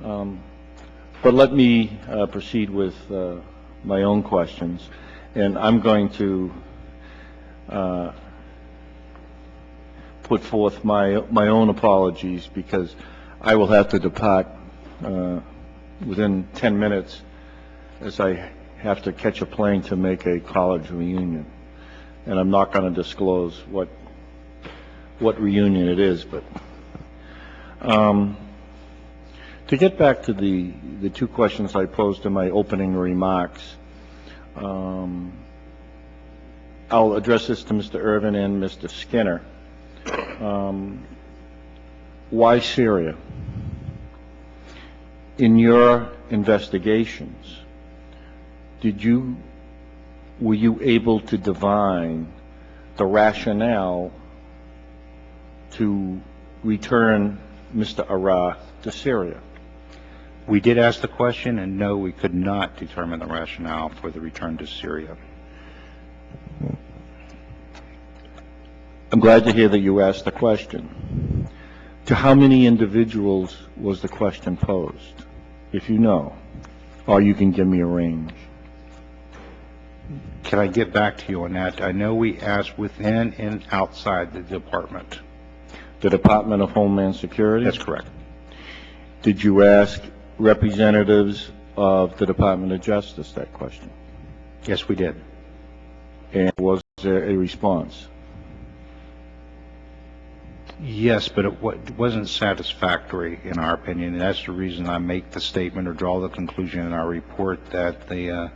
But let me proceed with my own questions, and I'm going to put forth my own apologies because I will have to depart within 10 minutes as I have to catch a plane to make a college reunion, and I'm not going to disclose what reunion it is, but to get back to the two questions I posed in my opening remarks, I'll address this to Mr. Irvin and Mr. Skinner. Why Syria? In your investigations, were you able to divine the rationale to return Mr. Arar to Syria? We did ask the question, and no, we could not determine the rationale for the return to Syria. I'm glad to hear that you asked the question. To how many individuals was the question posed, if you know, or you can give me a range? Can I get back to you on that? I know we asked within and outside the department. The Department of Homeland Security? That's correct. Did you ask representatives of the Department of Justice that question? Yes, we did. And was there a response? Yes, but it wasn't satisfactory in our opinion, and that's the reason I make the statement or draw the conclusion in our report that the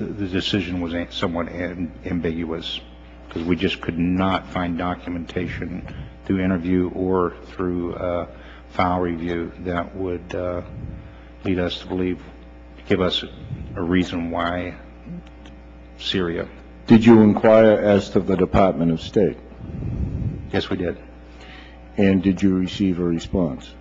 decision was somewhat ambiguous, because we just could not find documentation through interview or through file review that would lead us to believe, give us a reason why Syria. Did you inquire as to the Department of State? Yes, we did. And did you receive a response?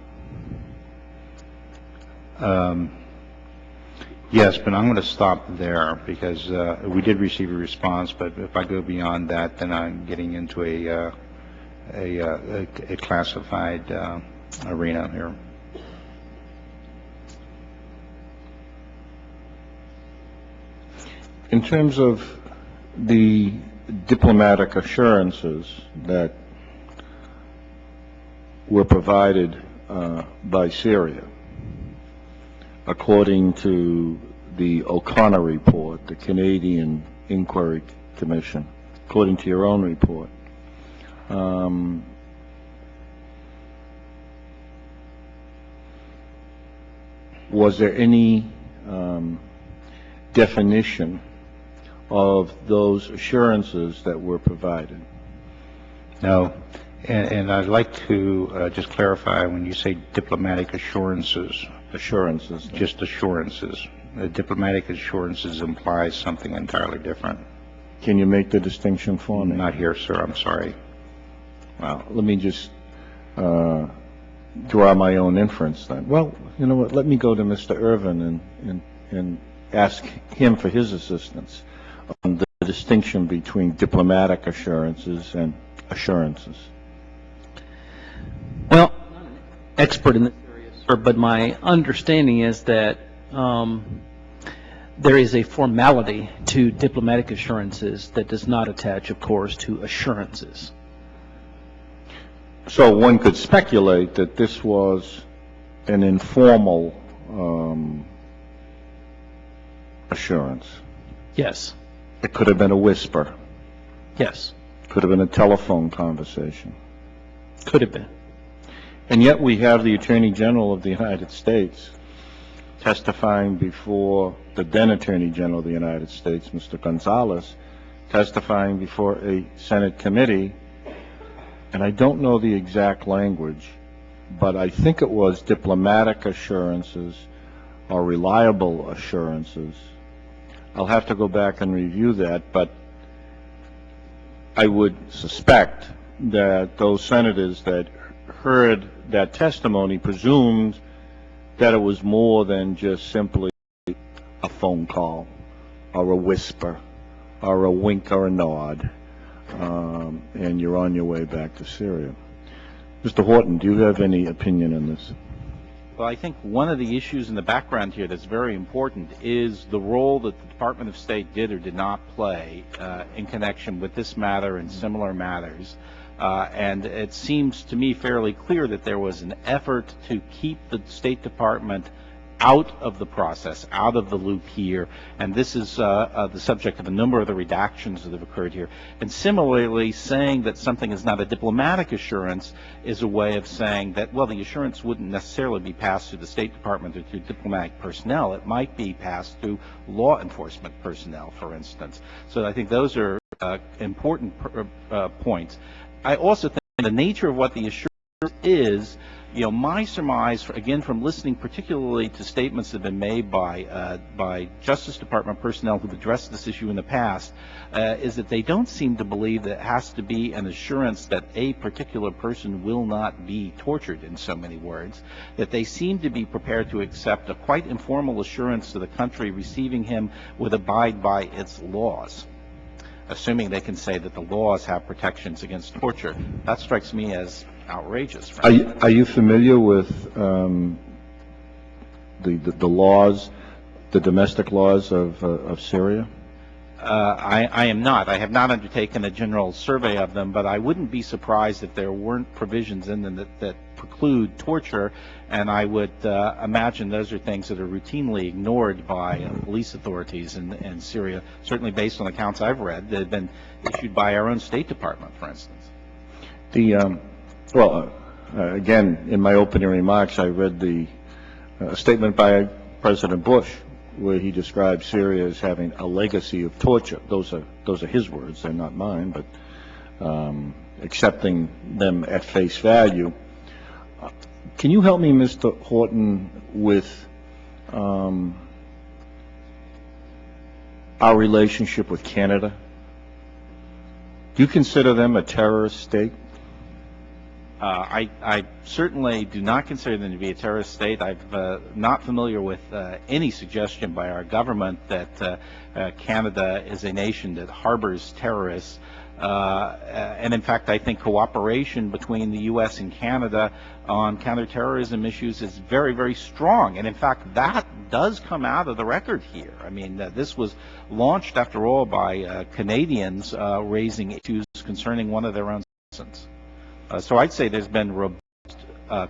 Yes, but I'm going to stop there because we did receive a response, but if I go beyond that, then I'm getting into a classified arena here. In terms of the diplomatic assurances that were provided by Syria, according to the O'Connor report, the Canadian Inquiry Commission, according to your own report, was there any definition of those assurances that were provided? No. And I'd like to just clarify, when you say diplomatic assurances. Assurances. Just assurances. Diplomatic assurances implies something entirely different. Can you make the distinction for me? Not here, sir. I'm sorry. Well, let me just draw my own inference then. Well, you know what? Let me go to Mr. Irvin and ask him for his assistance on the distinction between diplomatic assurances and assurances. Well, I'm not an expert in this area, sir, but my understanding is that there is a formality to diplomatic assurances that does not attach, of course, to assurances. So one could speculate that this was an informal assurance. Yes. It could have been a whisper. Yes. Could have been a telephone conversation. Could have been. And yet we have the Attorney General of the United States testifying before the then Attorney General of the United States, Mr. Gonzalez, testifying before a Senate committee, and I don't know the exact language, but I think it was diplomatic assurances or reliable assurances. I'll have to go back and review that, but I would suspect that those senators that heard that testimony presumed that it was more than just simply a phone call or a whisper or a wink or a nod, and you're on your way back to Syria. Mr. Horton, do you have any opinion on this? Well, I think one of the issues in the background here that's very important is the role that the Department of State did or did not play in connection with this matter and similar matters. And it seems to me fairly clear that there was an effort to keep the State Department out of the process, out of the loop here, and this is the subject of a number of the redactions that have occurred here. And similarly, saying that something is not a diplomatic assurance is a way of saying that, well, the assurance wouldn't necessarily be passed through the State Department or through diplomatic personnel. It might be passed through law enforcement personnel, for instance. So I think those are important points. I also think the nature of what the assurance is, my surmise, again, from listening particularly to statements that have been made by Justice Department personnel who've addressed this issue in the past, is that they don't seem to believe that it has to be an assurance that a particular person will not be tortured, in so many words, that they seem to be prepared to accept a quite informal assurance to the country receiving him would abide by its laws, assuming they can say that the laws have protections against torture. That strikes me as outrageous. Are you familiar with the laws, the domestic laws of Syria? I am not. I have not undertaken a general survey of them, but I wouldn't be surprised if there weren't provisions in them that preclude torture, and I would imagine those are things that are routinely ignored by police authorities in Syria, certainly based on accounts I've read that have been issued by our own State Department, for instance. Again, in my opening remarks, I read the statement by President Bush, where he described Syria as having a legacy of torture. Those are his words; they're not mine. But accepting them at face value, can you help me, Mr. Horton, with our relationship with Canada? Do you consider them a terrorist state? I certainly do not consider them to be a terrorist state. I'm not familiar with any suggestion by our government that Canada is a nation that harbors terrorists. And in fact, I think cooperation between the U.S. and Canada on counterterrorism issues is very, very strong. And in fact, that does come out of the record here. I mean, this was launched, after all, by Canadians raising issues concerning one of their own citizens. So I'd say there's been robust,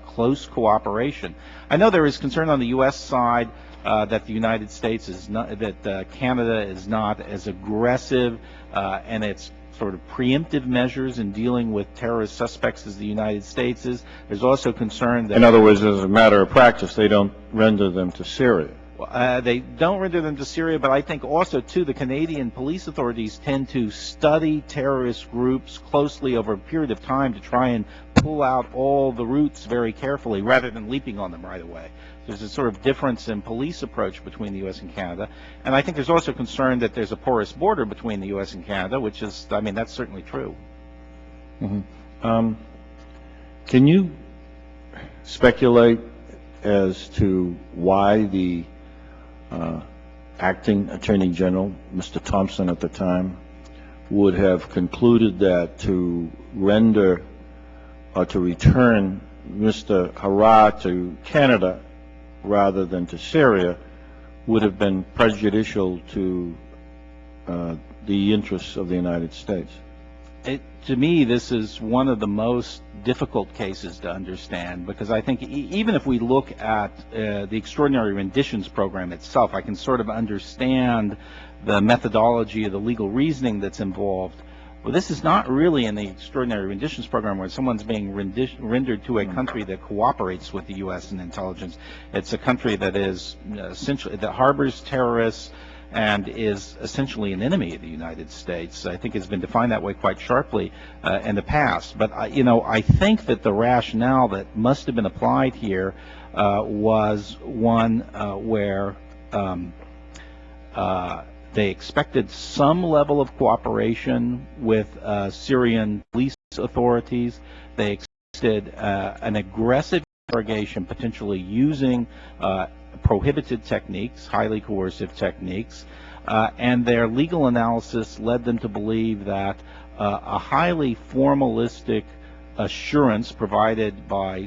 close cooperation. I know there is concern on the U.S. side that the United States is not, that Canada is not as aggressive and its sort of preemptive measures in dealing with terrorist suspects as the United States is. There's also concern that, in other words, as a matter of practice, they don't render them to Syria. They don't render them to Syria, but I think also, too, the Canadian police authorities tend to study terrorist groups closely over a period of time to try and pull out all the roots very carefully rather than leaping on them right away. There's a sort of difference in police approach between the U.S. and Canada. And I think there's also concern that there's a porous border between the U.S. and Canada, which is, I mean, that's certainly true. Mm-hmm. Can you speculate as to why the acting Attorney General, Mr. Thompson at the time, would have concluded that to render or to return Mr. Arar to Canada rather than to Syria would have been prejudicial to the interests of the United States? To me, this is one of the most difficult cases to understand, because I think even if we look at the extraordinary renditions program itself, I can sort of understand the methodology of the legal reasoning that's involved. Well, this is not really in the extraordinary renditions program where someone's being rendered to a country that cooperates with the U.S. and intelligence. It's a country that is essentially, that harbors terrorists and is essentially an enemy of the United States. I think it's been defined that way quite sharply in the past. But, I think that the rationale that must have been applied here was one where they expected some level of cooperation with Syrian police authorities. They expected an aggressive interrogation, potentially using prohibited techniques, highly coercive techniques, and their legal analysis led them to believe that a highly formalistic assurance provided by